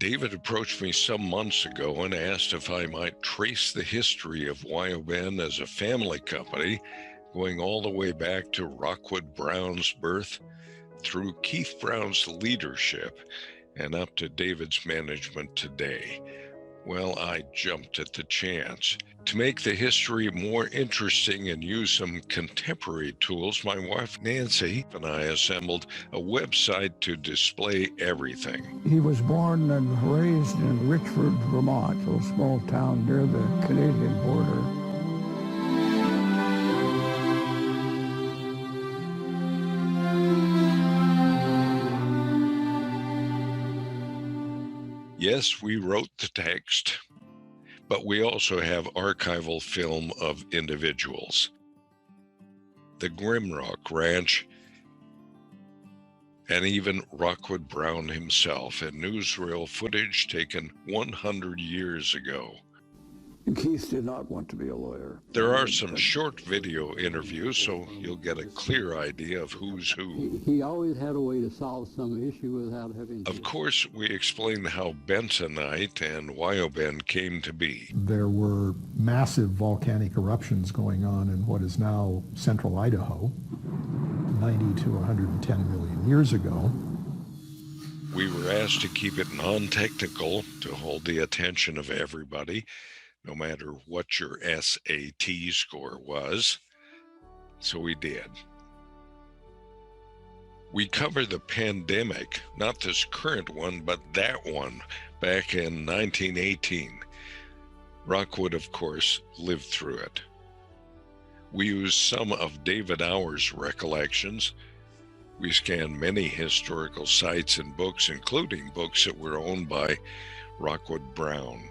David approached me some months ago and asked if I might trace the history of Wyo-Ben as a family company, going all the way back to Rockwood Brown's birth, through Keith Brown's leadership, and up to David's management today. Well, I jumped at the chance. To make the history more interesting and use some contemporary tools, my wife Nancy and I assembled a website to display everything. He was born and raised in Richford, Vermont, a small town near the Canadian border. Yes, we wrote the text, but we also have archival film of individuals. The Grimrock Ranch, and even Rockwood Brown himself, and newsreel footage taken 100 years ago. Keith did not want to be a lawyer. There are some short video interviews, so you'll get a clear idea of who's who. He always had a way to solve some issue without having to... Of course, we explain how Bentonite and Wyo-Ben came to be. There were massive volcanic eruptions going on in what is now central Idaho, 90 to 110 million years ago. We were asked to keep it non-technical to hold the attention of everybody, no matter what your SAT score was, so we did. We cover the pandemic, not this current one, but that one, back in 1918. Rockwood, of course, lived through it. We use some of David Hour's recollections. We scan many historical sites and books, including books that were owned by Rockwood Brown.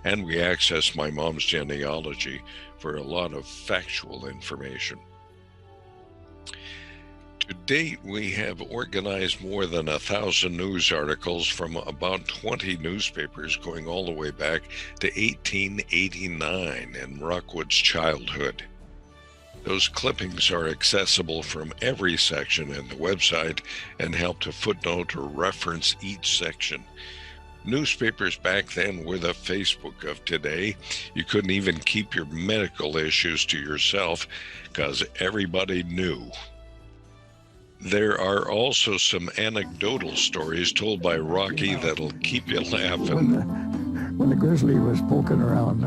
And we access my mom's genealogy for a lot of factual information. To date, we have organized more than 1,000 news articles from about 20 newspapers going all the way back to 1889 in Rockwood's childhood. Those clippings are accessible from every section in the website and help to footnote or reference each section. Newspapers back then were the Facebook of today. You couldn't even keep your medical issues to yourself because everybody knew. There are also some anecdotal stories told by Rocky that'll keep you laughing. When the grizzly was poking around.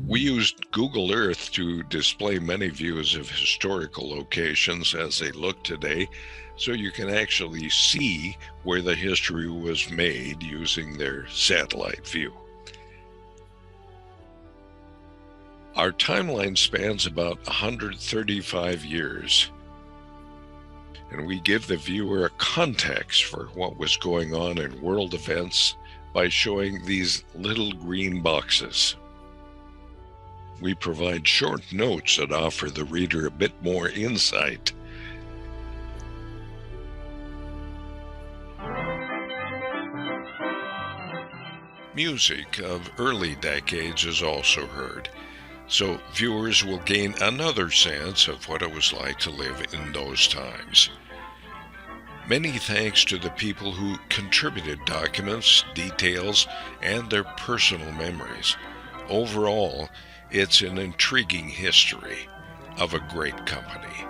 We used Google Earth to display many views of historical locations as they look today, so you can actually see where the history was made using their satellite view. Our timeline spans about 135 years, and we give the viewer a context for what was going on in world events by showing these little green boxes. We provide short notes that offer the reader a bit more insight. Music of early decades is also heard, so viewers will gain another sense of what it was like to live in those times. Many thanks to the people who contributed documents, details, and their personal memories. Overall, it's an intriguing history of a great company.